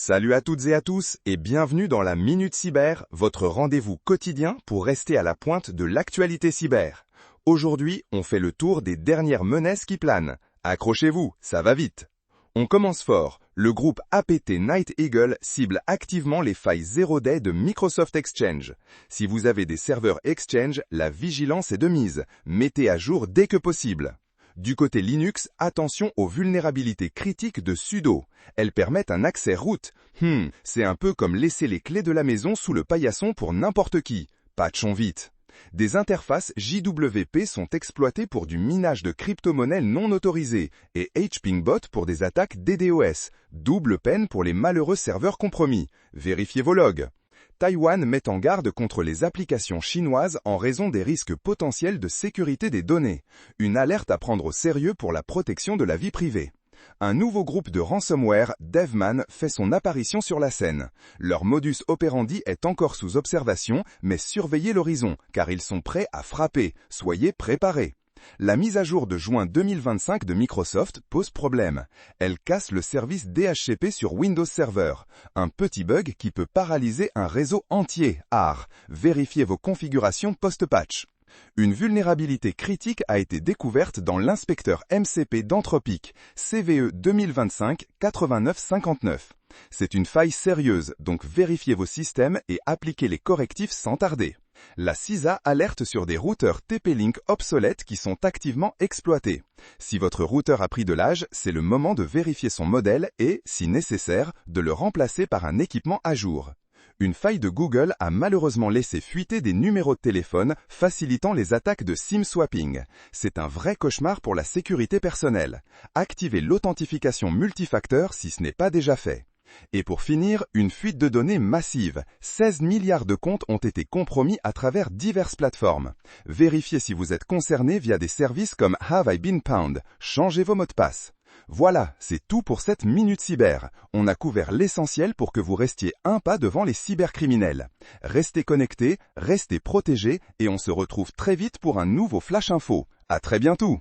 Salut à toutes et à tous et bienvenue dans la Minute Cyber, votre rendez-vous quotidien pour rester à la pointe de l'actualité cyber. Aujourd'hui, on fait le tour des dernières menaces qui planent. Accrochez-vous, ça va vite. On commence fort. Le groupe APT Night Eagle cible activement les failles 0-day de Microsoft Exchange. Si vous avez des serveurs Exchange, la vigilance est de mise. Mettez à jour dès que possible. Du côté Linux, attention aux vulnérabilités critiques de sudo. Elles permettent un accès root. C'est un peu comme laisser les clés de la maison sous le paillasson pour n'importe qui. Patchons vite. Des interfaces JWP sont exploitées pour du minage de crypto-monnaies non autorisées et HPingbot pour des attaques DDoS. Double peine pour les malheureux serveurs compromis. Vérifiez vos logs. Taïwan met en garde contre les applications chinoises en raison des risques potentiels de sécurité des données. Une alerte à prendre au sérieux pour la protection de la vie privée. Un nouveau groupe de ransomware, Devman, fait son apparition sur la scène. Leur modus operandi est encore sous observation, mais surveillez l'horizon, car ils sont prêts à frapper. Soyez préparés. La mise à jour de juin 2025 de Microsoft pose problème. Elle casse le service DHCP sur Windows Server. Un petit bug qui peut paralyser un réseau entier. Vérifiez vos configurations post-patch. Une vulnérabilité critique a été découverte dans l'inspecteur MCP d'Anthropic, CVE 2025-8959. C'est une faille sérieuse, donc vérifiez vos systèmes et appliquez les correctifs sans tarder. La CISA alerte sur des routeurs TP-Link obsolètes qui sont activement exploités. Si votre routeur a pris de l'âge, c'est le moment de vérifier son modèle et, si nécessaire, de le remplacer par un équipement à jour. Une faille de Google a malheureusement laissé fuiter des numéros de téléphone, facilitant les attaques de SIM swapping. C'est un vrai cauchemar pour la sécurité personnelle. Activez l'authentification multifacteur si ce n'est pas déjà fait. Et pour finir, une fuite de données massive. 16 milliards de comptes ont été compromis à travers diverses plateformes. Vérifiez si vous êtes concerné via des services comme Have I Been Pwned. Changez vos mots de passe. Voilà, c'est tout pour cette Minute Cyber. On a couvert l'essentiel pour que vous restiez un pas devant les cybercriminels. Restez connectés, restez protégés et on se retrouve très vite pour un nouveau Flash Info. À très bientôt.